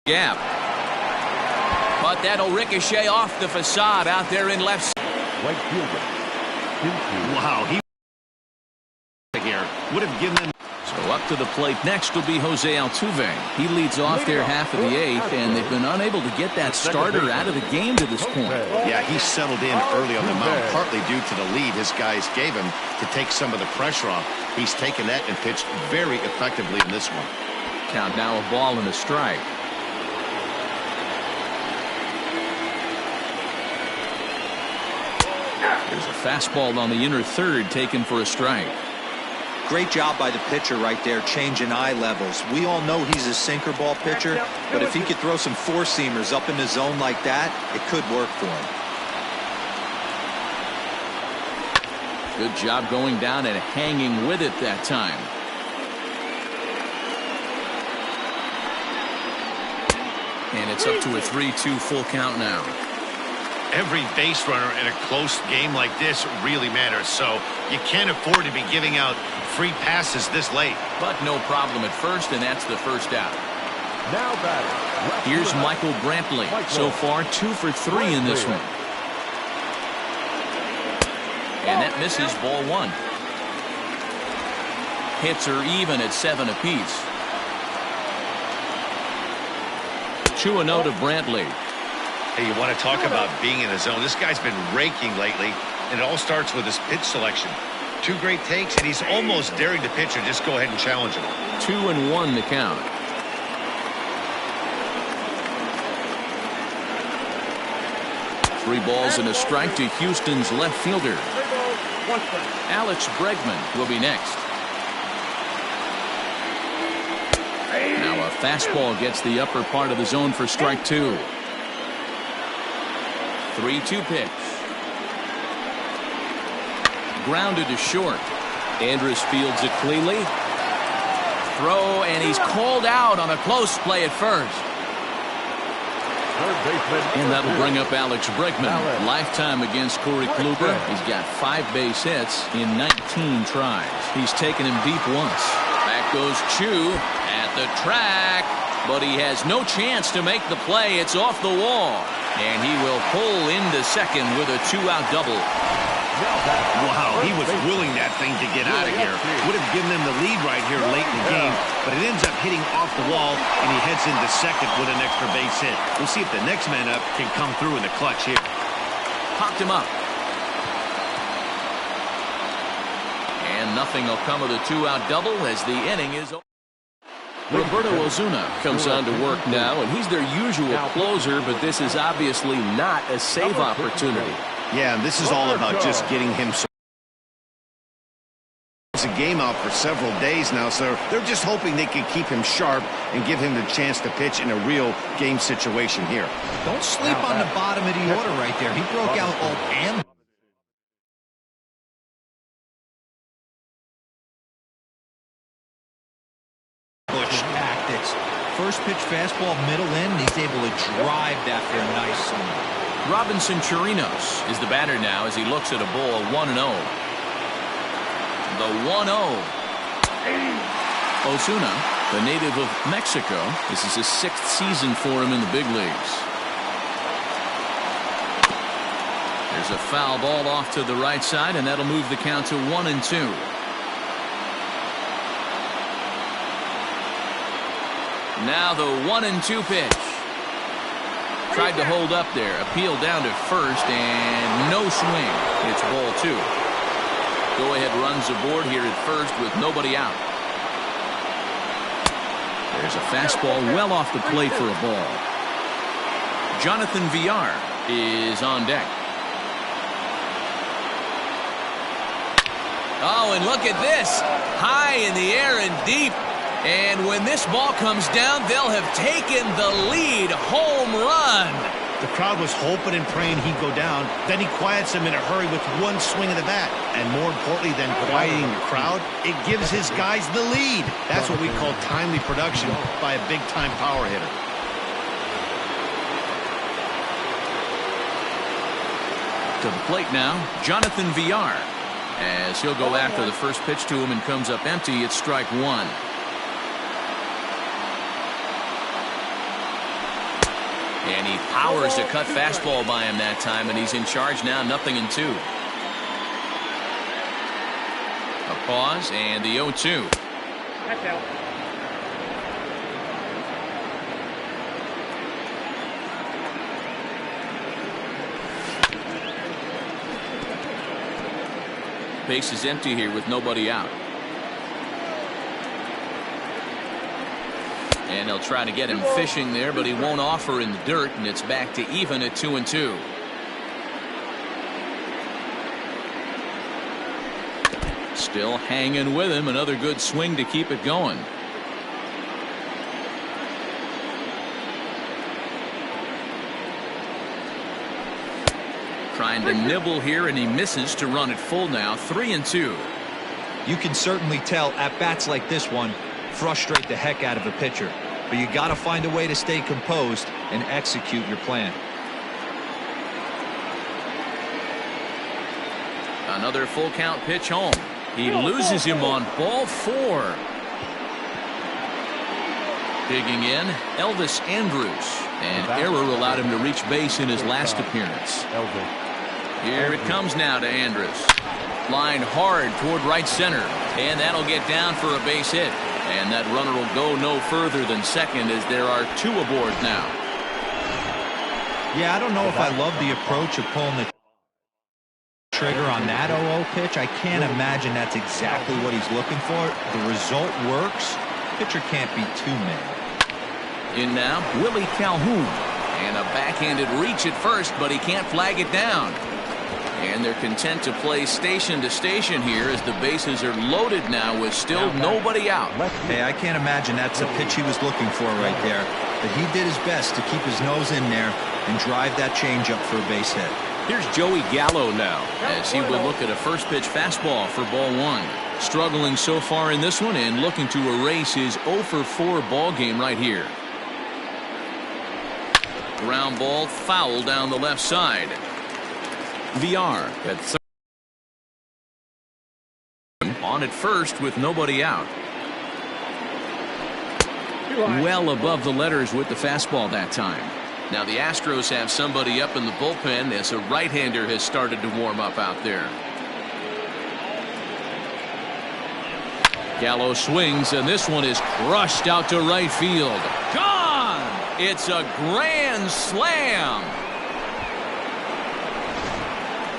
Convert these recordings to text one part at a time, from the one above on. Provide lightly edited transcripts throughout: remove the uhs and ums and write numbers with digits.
gap. But that'll ricochet off the facade out there in left. Right fielder. Wow, he here would have given them. So up to the plate next will be Jose Altuve. He leads off their half of the eighth, and they've been unable to get that starter out of the game to this point. Yeah, he settled in early on the mound, partly due to the lead his guys gave him to take some of the pressure off. He's taken that and pitched very effectively in this one. Count now a ball and a strike. There's a fastball on the inner third taken for a strike. Great job by the pitcher right there, changing eye levels. We all know he's a sinker ball pitcher, but if he could throw some four-seamers up in the zone like that, it could work for him. Good job going down and hanging with it that time. And it's up to a 3-2 full count now. Every base runner in a close game like this really matters, so you can't afford to be giving out free passes this late. But no problem at first, and that's the first out. Now batting. Here's Michael Brantley. So far 2 for 3 in this one. And that misses, ball 1. Hits are even at 7 apiece. 2-0 to Brantley. Hey, you want to talk about being in the zone? This guy's been raking lately, and it all starts with his pitch selection. 2 great takes, and he's almost daring the pitcher. Just go ahead and challenge him. 2-1 the count. Three balls and a strike to Houston's left fielder. Alex Bregman will be next. Now a fastball gets the upper part of the zone for strike 2. 3-2 pitch. Grounded to short. Andrus fields it cleanly. Throw, and he's called out on a close play at first. And that'll bring up Alex Bregman. Lifetime against Corey Kluber. He's got 5 base hits in 19 tries. He's taken him deep once. Back goes Chu at the track, but he has no chance to make the play. It's off the wall. And he will pull into second with a 2-out double. Wow, he was willing that thing to get out of here. Would have given them the lead right here late in the game, but it ends up hitting off the wall, and he heads into second with an extra base hit. We'll see if the next man up can come through in the clutch here. Popped him up. And nothing will come of the 2-out double as the inning is over. Roberto Osuna comes on to work now, and he's their usual closer, but this is obviously not a save opportunity. Yeah, and this is all about just getting him some. It's a game out for several days now, so they're just hoping they can keep him sharp and give him the chance to pitch in a real game situation here. Don't sleep on the bottom of the order right there. He broke out all and tactics. First pitch fastball middle in, and he's able to drive that for a nice swing. Robinson Chirinos is the batter now as he looks at a ball 1-0. The 1-0. Osuna, the native of Mexico. This is his 6th season for him in the big leagues. There's a foul ball off to the right side, and that'll move the count to 1-2. Now the 1-2 pitch. Tried to hold up there. Appeal down to first, and no swing. It's ball 2. Go-ahead runs aboard here at first with nobody out. There's a fastball well off the plate for a ball. Jonathan Villar is on deck. Oh, and look at this. High in the air and deep. And when this ball comes down, they'll have taken the lead. Home run. The crowd was hoping and praying he'd go down. Then he quiets them in a hurry with one swing of the bat. And more importantly than quieting the crowd, it gives his guys the lead. That's what we call timely production by a big-time power hitter. To the plate now, Jonathan Villar. As he'll go after the first pitch to him and comes up empty, it's strike 1. And he powers a cut fastball by him that time, and he's in charge now, 0-2. A pause, and the 0-2. That's out. Base is empty here with nobody out. And they'll try to get him fishing there, but he won't offer in the dirt, and it's back to even at 2-2. Still hanging with him. Another good swing to keep it going. Trying to nibble here, and he misses to run it full now. 3-2. You can certainly tell at bats like this one frustrate the heck out of a pitcher, but you got to find a way to stay composed and execute your plan. Another full count pitch home. He loses him on ball 4. Digging in, Elvis Andrus. An error allowed him to reach base in his last appearance. Here it comes now to Andrus. Line hard toward right center, and that'll get down for a base hit. And that runner will go no further than second, as there are 2 aboard now. Yeah, I don't know if I love the approach of pulling the trigger on that 0-0 pitch. I can't imagine that's exactly what he's looking for. The result works. Pitcher can't be too mad. In now, Willie Calhoun. And a backhanded reach at first, but he can't flag it down. And they're content to play station to station here as the bases are loaded now with still nobody out. Hey, I can't imagine that's a pitch he was looking for right there. But he did his best to keep his nose in there and drive that changeup for a base hit. Here's Joey Gallo now, as he will look at a first pitch fastball for ball 1. Struggling so far in this one and looking to erase his 0-for-4 ball game right here. Ground ball foul down the left side. VR at third. On at first with nobody out. Well above the letters with the fastball that time. Now the Astros have somebody up in the bullpen as a right-hander has started to warm up out there. Gallo swings, and this one is crushed out to right field. Gone! It's a grand slam.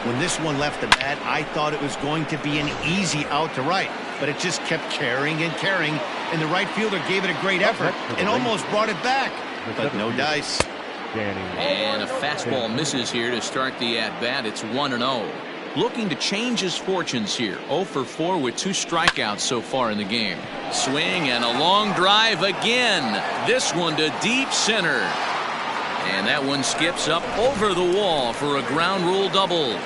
When this one left the bat, I thought it was going to be an easy out to right, but it just kept carrying and carrying, and the right fielder gave it a great effort and almost brought it back, but no dice. And a fastball misses here to start the at-bat. It's 1-0. Looking to change his fortunes here. 0-for-4 with 2 strikeouts so far in the game. Swing and a long drive again. This one to deep center. And that one skips up over the wall for a ground rule double.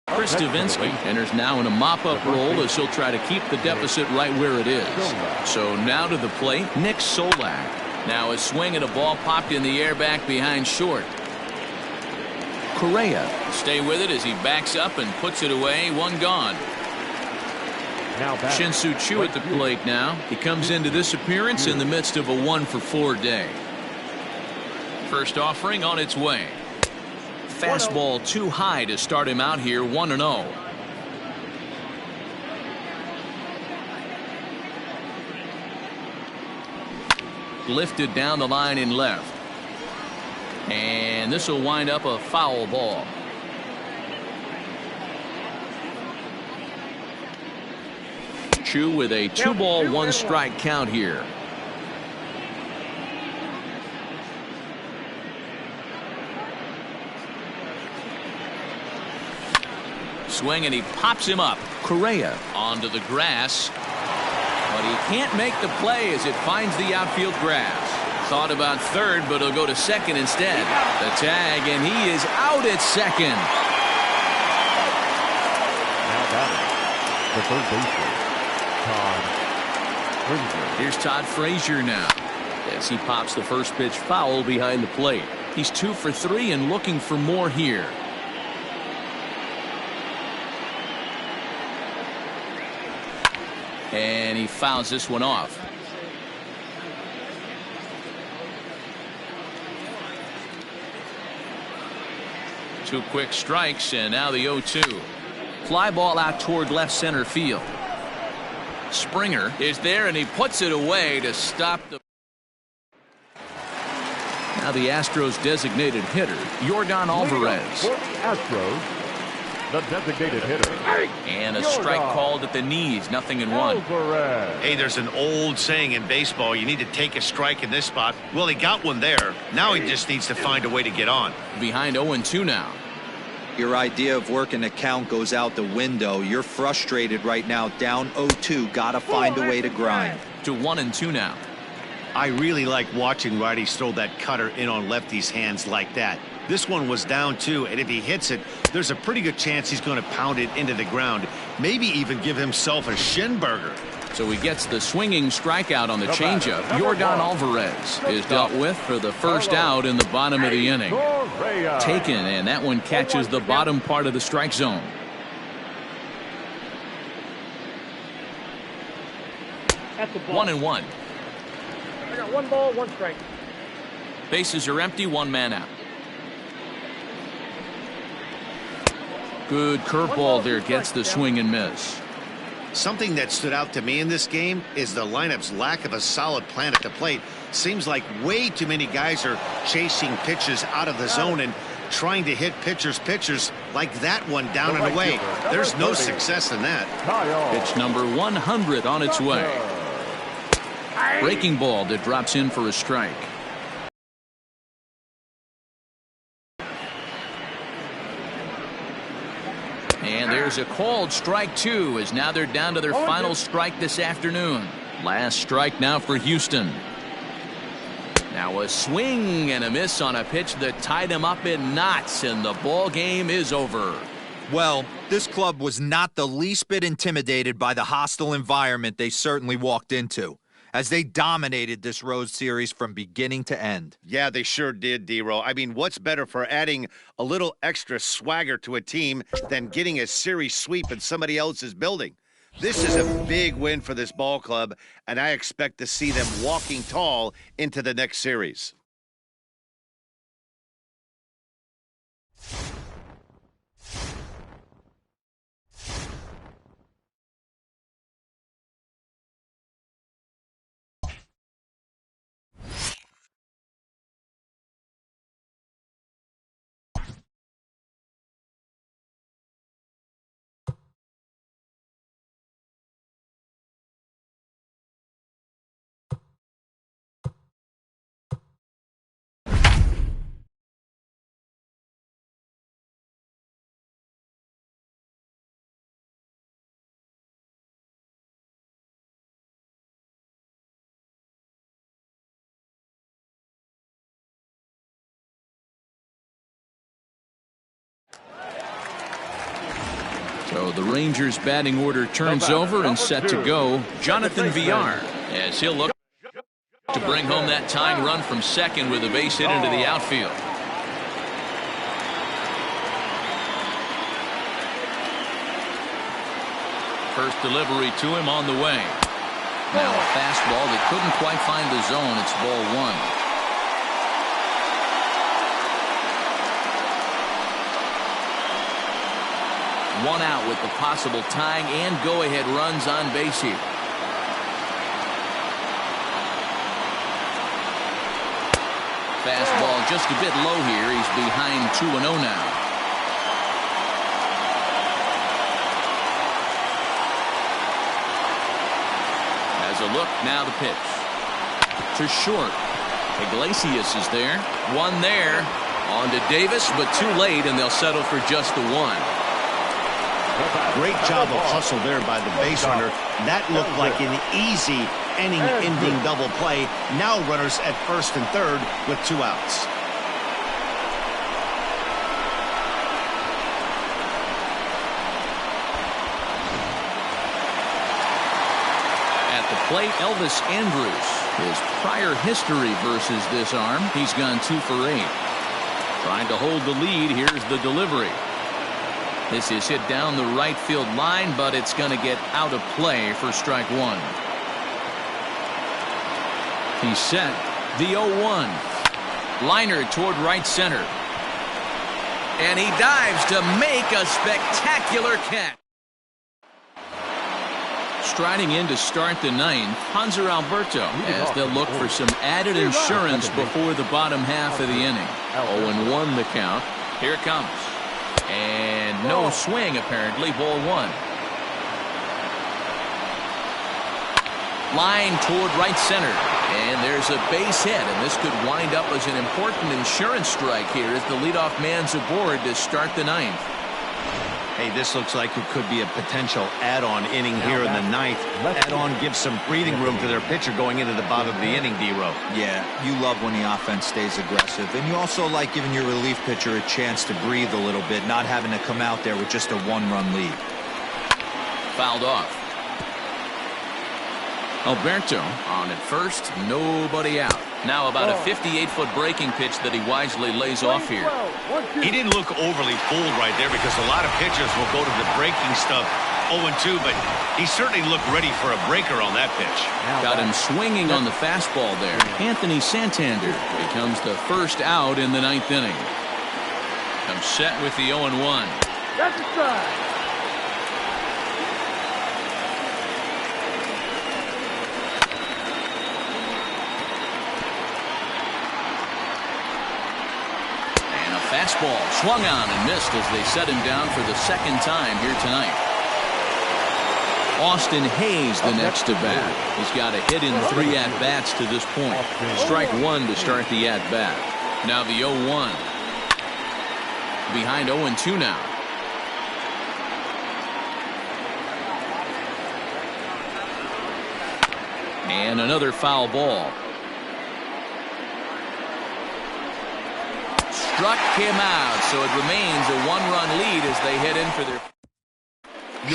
Chris Davinsky enters now in a mop-up role as he'll try to keep the deficit right where it is. So now to the plate, Nick Solak. Now a swing and a ball popped in the air back behind short. Correa stay with it as he backs up and puts it away. 1 gone. Shin-Soo Choo at the plate now. He comes into this appearance in the midst of a 1-for-4 day. First offering on its way. Fastball too high to start him out here. 1-0. Lifted down the line in left. And this will wind up a foul ball. Choo with a 2-ball 1-strike count here. Swing, and he pops him up. Correa onto the grass, but he can't make the play as it finds the outfield grass. Thought about third, but he'll go to second instead. The tag, and he is out at second. Now batting, the third baseman, Todd Frazier. Here's Todd Frazier now as he pops the first pitch foul behind the plate. He's 2 for 3 and looking for more here. And he fouls this one off. 2 quick strikes, and now the 0-2. Fly ball out toward left center field. Springer is there, and he puts it away to stop the. Now the Astros designated hitter, Yordan Alvarez. For the Astros, the designated hitter. And a strike called at the knees, 0-1. Hey, there's an old saying in baseball, you need to take a strike in this spot. Well, he got one there. Now he just needs to find a way to get on. Behind 0-2 now. Your idea of working a count goes out the window. You're frustrated right now, down 0-2. Got to find a way to grind. To 1-2 now. I really like watching righties throw that cutter in on lefties' hands like that. This one was down 2, and if he hits it, there's a pretty good chance he's going to pound it into the ground. Maybe even give himself a shin burger. So he gets the swinging strikeout on the changeup. Yordan Alvarez is dealt with for the first out in the bottom of the inning. Taken, and that one catches the bottom part of the strike zone. That's a ball. 1-1. I got 1 ball, 1 strike. Bases are empty, 1 man out. Good curveball there, gets the swing and miss. Something that stood out to me in this game is the lineup's lack of a solid plan at the plate. Seems like way too many guys are chasing pitches out of the zone and trying to hit pitchers like that one down and away. There's no success in that. Pitch number 100 on its way. Breaking ball that drops in for a strike. And there's a called strike 2, as now they're down to their final strike this afternoon. Last strike now for Houston. Now a swing and a miss on a pitch that tied him up in knots, and the ball game is over. Well, this club was not the least bit intimidated by the hostile environment they certainly walked into, as they dominated this road series from beginning to end. Yeah, they sure did, D-Row. I mean, what's better for adding a little extra swagger to a team than getting a series sweep in somebody else's building? This is a big win for this ball club, and I expect to see them walking tall into the next series. So the Rangers batting order turns over and set to go. Jonathan Villar, as he'll look to bring home that tying run from second with a base hit into the outfield. First delivery to him on the way. Now a fastball that couldn't quite find the zone. It's ball 1. One out with the possible tying and go-ahead runs on base here. Fastball just a bit low here. He's behind 2-0 now. Has a look, now the pitch. To short. Iglesias is there. One there. On to Davis, but too late, and they'll settle for just the 1. Great job of hustle there by the base runner. That looked like an easy inning-ending double play. Now runners at first and third with 2 outs. At the plate, Elvis Andrus. His prior history versus this arm, he's gone 2 for 8. Trying to hold the lead. Here's the delivery. This is hit down the right field line, but it's going to get out of play for strike 1. He's set. The 0-1. Liner toward right center. And he dives to make a spectacular catch. Striding in to start the ninth, Hanser Alberto, as they'll look for some added insurance before the bottom half of the inning. 0-1 the count. Here it comes. And no swing, apparently. Ball one. Line toward right center. And there's a base hit, and this could wind up as an important insurance strike here as the leadoff man's aboard to start the ninth. Hey, this looks like it could be a potential add-on inning here in the ninth. Add-on gives some breathing room to their pitcher going into the bottom of the inning, D-Row. Yeah, you love when the offense stays aggressive, and you also like giving your relief pitcher a chance to breathe a little bit, not having to come out there with just a one-run lead. Fouled off. Alberto on at first, nobody out. Now about a 58-foot breaking pitch that he wisely lays off here. He didn't look overly fooled right there because a lot of pitchers will go to the breaking stuff 0-2, but he certainly looked ready for a breaker on that pitch. Got him swinging on the fastball there. Anthony Santander becomes the first out in the ninth inning. Comes set with the 0-1. That's a strike. Fastball swung on and missed as they set him down for the second time here tonight. Austin Hayes the next to bat. He's got a hit in 3 at-bats to this point. Strike one to start the at-bat. Now the 0-1. Behind 0-2 now. And another foul ball. Struck him out, so it remains a one-run lead as they head in for their...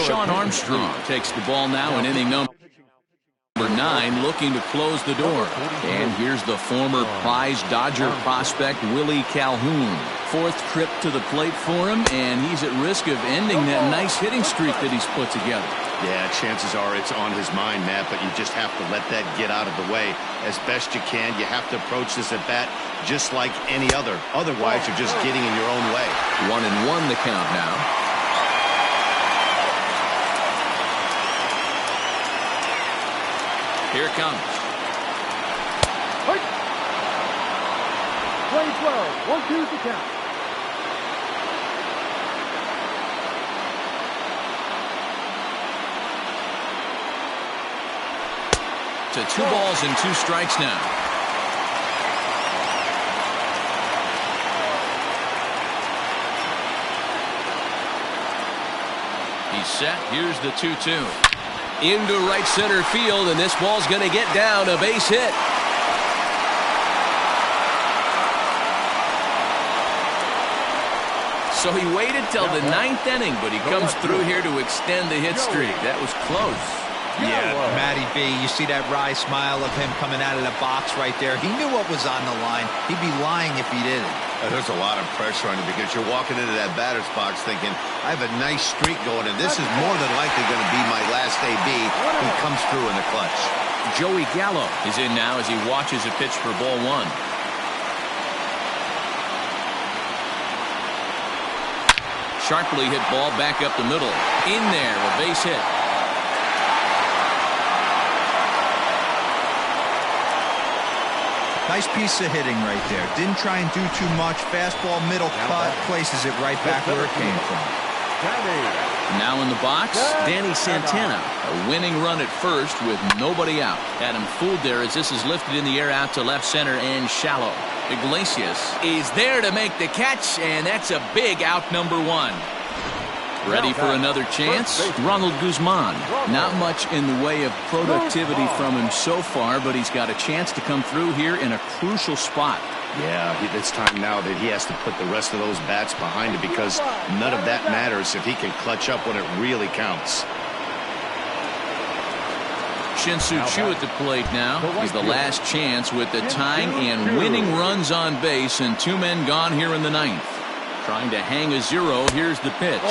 Sean Armstrong takes the ball now in inning number 9, looking to close the door. And here's the former prize Dodger prospect, Willie Calhoun. 4th trip to the plate for him, and he's at risk of ending that nice hitting streak that he's put together. Yeah, chances are it's on his mind, Matt, but you just have to let that get out of the way as best you can. You have to approach this at bat just like any other. Otherwise, you're just getting in your own way. 1-1 the count now. Here it comes. Play 12. 1-2 the count. To 2 balls and 2 strikes now. He's set. Here's the 2-2. Into right center field, and this ball's going to get down, a base hit. So he waited till the 9th inning, but he comes through here to extend the hit streak. That was close. Yeah, Matty B, you see that wry smile of him coming out of the box right there. He knew what was on the line. He'd be lying if he didn't. There's a lot of pressure on you because you're walking into that batter's box thinking, I have a nice streak going, and this is more than likely going to be my last AB. He comes through in the clutch. Joey Gallo is in now as he watches a pitch for ball one. Sharply hit ball back up the middle. In there, a base hit. Nice piece of hitting right there. Didn't try and do too much. Fastball, middle cut, places it right back where it came from. Now in the box, Danny Santana. A winning run at first with nobody out. Had him fooled there as this is lifted in the air out to left center and shallow. Iglesias is there to make the catch, and that's a big out, number 1. Ready for another chance? Ronald Guzman. Not much in the way of productivity from him so far, but he's got a chance to come through here in a crucial spot. Yeah, it's time now that he has to put the rest of those bats behind him because none of that matters if he can clutch up when it really counts. Shin-Soo Choo at the plate now. He's the last chance with the tying and winning runs on base and 2 men gone here in the 9th. Trying to hang a 0. Here's the pitch.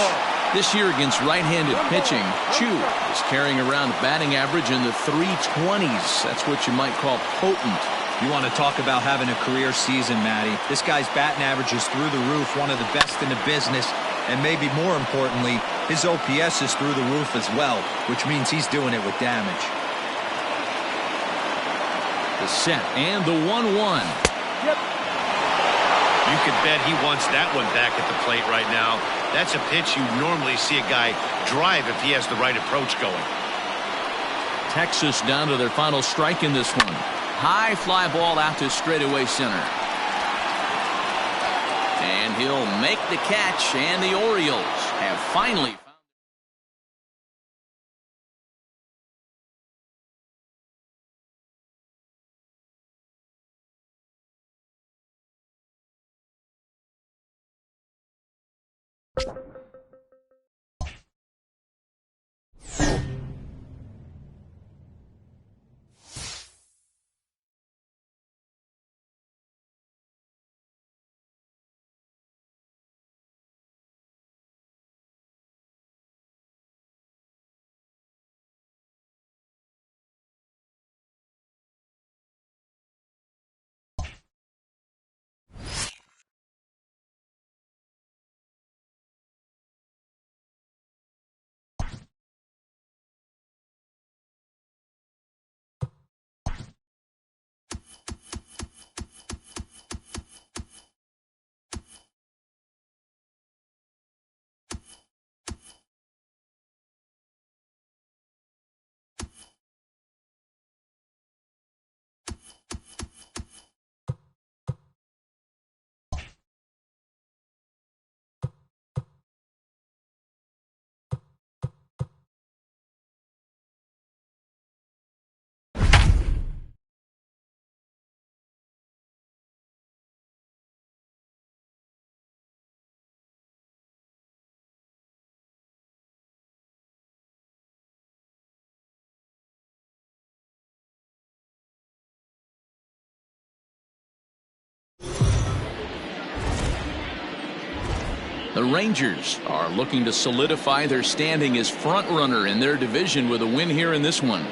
This year against right-handed pitching, Choo is carrying around a batting average in the 320s. That's what you might call potent. You want to talk about having a career season, Matty. This guy's batting average is through the roof, one of the best in the business, and maybe more importantly, his OPS is through the roof as well, which means he's doing it with damage. The set and the 1-1. Yep. You could bet he wants that one back at the plate right now. That's a pitch you normally see a guy drive if he has the right approach going. Texas down to their final strike in this one. High fly ball out to straightaway center. And he'll make the catch, and the Orioles have finally The Rangers are looking to solidify their standing as front runner in their division with a win here in this one.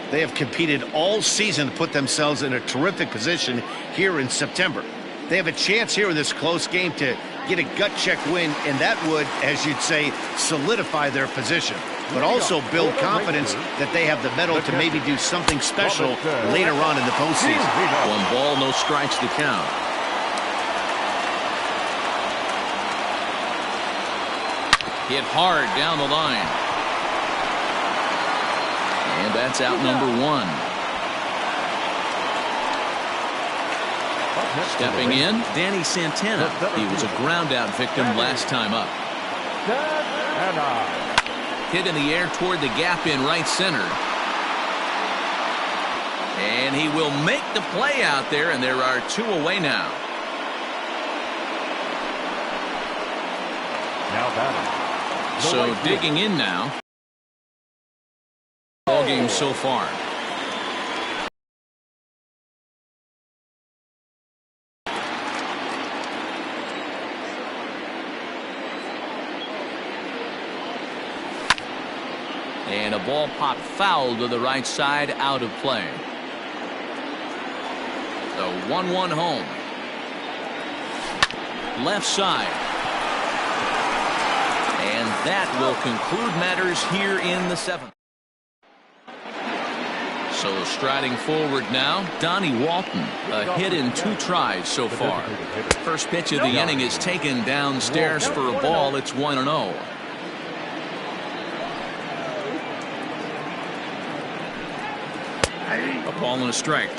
They have competed all season to put themselves in a terrific position here in September. They have a chance here in this close game to get a gut check win, and that would, as you'd say, solidify their position, but also build confidence that they have the mettle to maybe do something special later on in the postseason. 1 ball, no strikes to count. Hit hard down the line. And that's out number 1. Stepping in, Danny Santana. He was a ground out victim last time up. Hit in the air toward the gap in right center. And he will make the play out there, and there are 2 away now. Now batting. So digging in now. Ball game so far. And a ball popped foul to the right side, out of play. The 1-1 home. Left side. And that will conclude matters here in the 7th. So striding forward now, Donnie Walton. A hit in 2 tries so far. First pitch of the inning is taken downstairs for a ball. It's 1-0. A ball and a strike.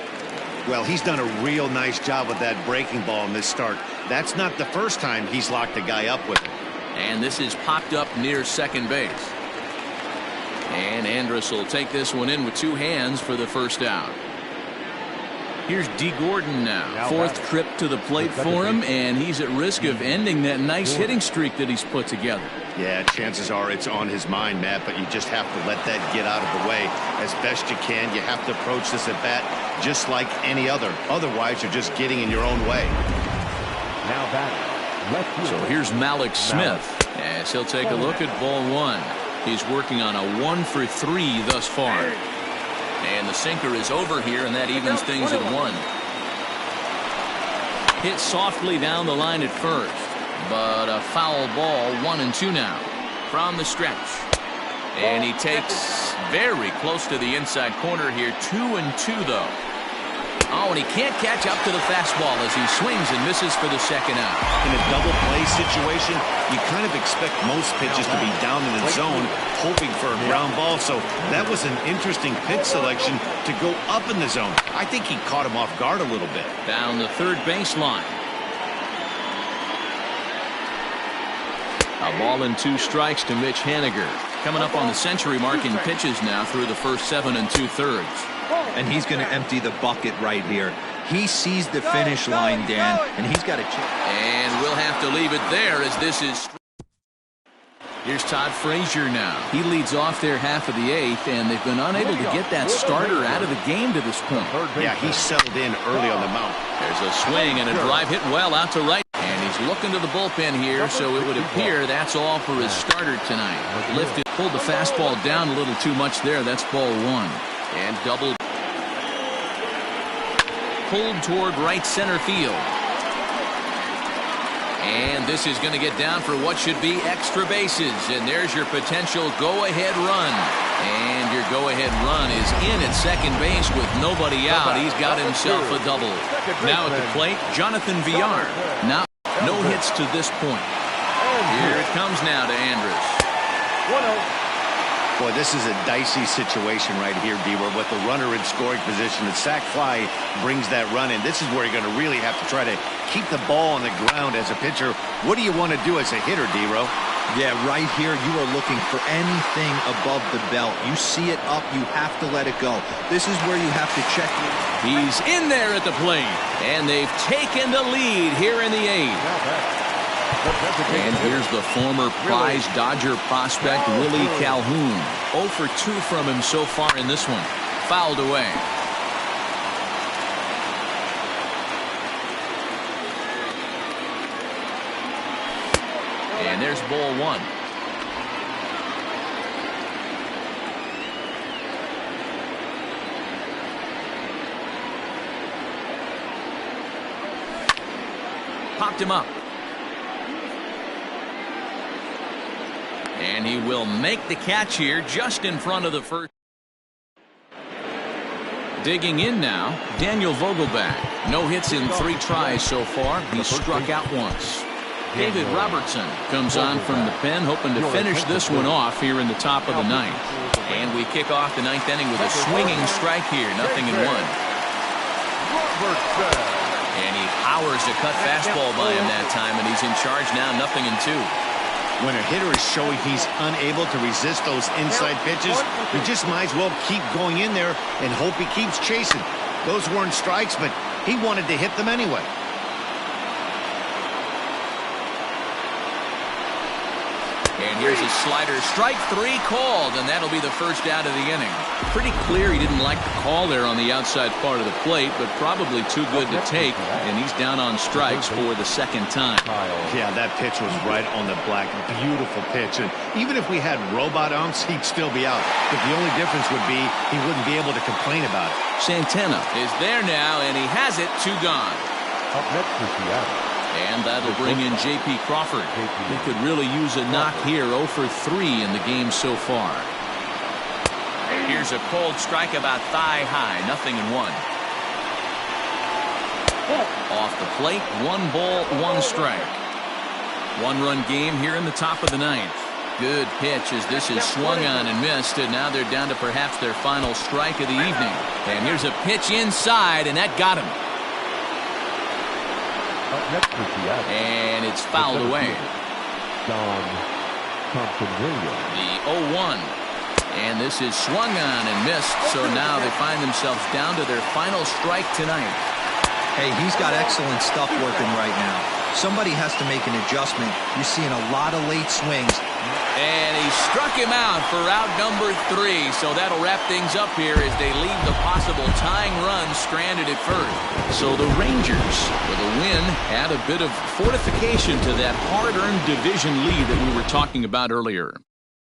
Well, he's done a real nice job with that breaking ball in this start. That's not the first time he's locked a guy up with it. And this is popped up near second base. And Andrus will take this one in with 2 hands for the first out. Here's D. Gordon now. 4th trip to the plate for him, and he's at risk of ending that nice hitting streak that he's put together. Yeah, chances are it's on his mind, Matt, but you just have to let that get out of the way as best you can. You have to approach this at bat just like any other. Otherwise, you're just getting in your own way. Now batting. So here's Malik Smith as he'll take a look at ball 1. He's working on a 1 for 3 thus far. And the sinker is over here, and that evens things at 1. Hit softly down the line at first, but a foul ball, 1-2 now from the stretch. And he takes very close to the inside corner here. 2-2 though. Oh, and he can't catch up to the fastball as he swings and misses for the second out. In a double play situation, you kind of expect most pitches to be down in the zone, hoping for a ground ball. So that was an interesting pitch selection to go up in the zone. I think he caught him off guard a little bit. Down the third baseline. A ball and 2 strikes to Mitch Haniger. Coming up on the century mark in pitches now through the first 7 2/3. And he's going to empty the bucket right here. He sees the finish line, Dan, and he's got a chance. And we'll have to leave it there as this is. Here's Todd Frazier now. He leads off their half of the 8th, and they've been unable to get that starter out of the game to this point. Yeah, he settled in early on the mound. There's a swing and a drive hit well out to right. And he's looking to the bullpen here, so it would appear that's all for his starter tonight. Lifted, pulled the fastball down a little too much there. That's ball 1. And double. Pulled toward right center field. And this is going to get down for what should be extra bases. And there's your potential go-ahead run. And your go-ahead run is in at second base with nobody out. He's got himself a double. Now at the plate, Jonathan Villar. Now, no hits to this point. Here it comes now to Andrus. 1-0. Boy, this is a dicey situation right here, D-Ware, with the runner in scoring position. The sac fly brings that run in. This is where you're going to really have to try to keep the ball on the ground as a pitcher. What do you want to do as a hitter, D-Ro? Yeah, right here, you are looking for anything above the belt. You see it up, you have to let it go. This is where you have to check. He's in there at the plate, and they've taken the lead here in the 8th. And here's the former prize Dodger prospect, Willie Calhoun. 0 for 2 from him so far in this one. Fouled away. And there's ball 1. Popped him up. And he will make the catch here just in front of the first. Digging in now, Daniel Vogelback. No hits in 3 tries so far. He's struck out once. David Robertson comes on from the pen, hoping to finish this one off here in the top of the 9th. And we kick off the 9th inning with a swinging strike here, 0-1. And he powers a cut fastball by him that time, and he's in charge now, 0-2. When a hitter is showing he's unable to resist those inside pitches, you just might as well keep going in there and hope he keeps chasing. Those weren't strikes, but he wanted to hit them anyway. And here's a slider. Strike 3 called, and that'll be the first out of the inning. Pretty clear he didn't like the call there on the outside part of the plate, but probably too good to take, and he's down on strikes for the second time. Yeah, that pitch was right on the black. Beautiful pitch. And even if we had robot umps, he'd still be out. But the only difference would be he wouldn't be able to complain about it. Santana is there now, and he has it. 2 gone. Up next for Seattle. And that'll bring in J.P. Crawford. He could really use a knock here. 0 for 3 in the game so far. Here's a cold strike about thigh high. 0-1. Off the plate. 1 ball, 1 strike. 1-run game here in the top of the 9th. Good pitch as this is swung on and missed, and now they're down to perhaps their final strike of the evening. And here's a pitch inside, and that got him. And it's fouled away. John Thompson-Williams. The 0-1. And this is swung on and missed, so now they find themselves down to their final strike tonight. Hey, he's got excellent stuff working right now. Somebody has to make an adjustment. You're seeing a lot of late swings. And he struck him out for out number 3, so that'll wrap things up here as they leave the possible tying run stranded at first. So the Rangers, with a win, add a bit of fortification to that hard-earned division lead that we were talking about earlier.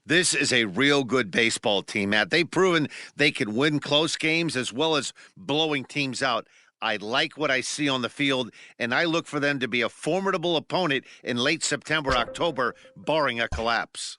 This is a real good baseball team, Matt. They've proven they can win close games as well as blowing teams out. I like what I see on the field, and I look for them to be a formidable opponent in late September, October, barring a collapse.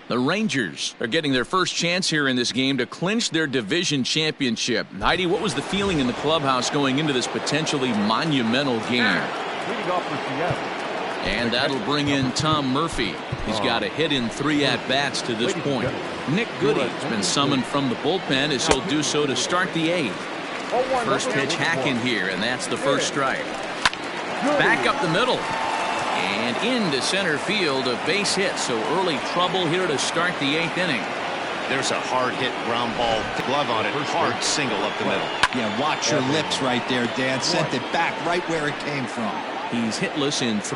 The Rangers are getting their first chance here in this game to clinch their division championship. Heidi, what was the feeling in the clubhouse going into this potentially monumental game? Leading off for Seattle. And that'll bring in Tom Murphy. He's got a hit in 3 at-bats to this point. Nick Goody's been summoned from the bullpen as he'll do so to start the 8th. First pitch hacking here, and that's the first strike. Back up the middle. And into center field, a base hit. So early trouble here to start the 8th inning. There's a hard hit ground ball, glove on it, hard single up the middle. Yeah, watch your lips right there, Dan. Sent it back right where it came from. He's hitless in 3.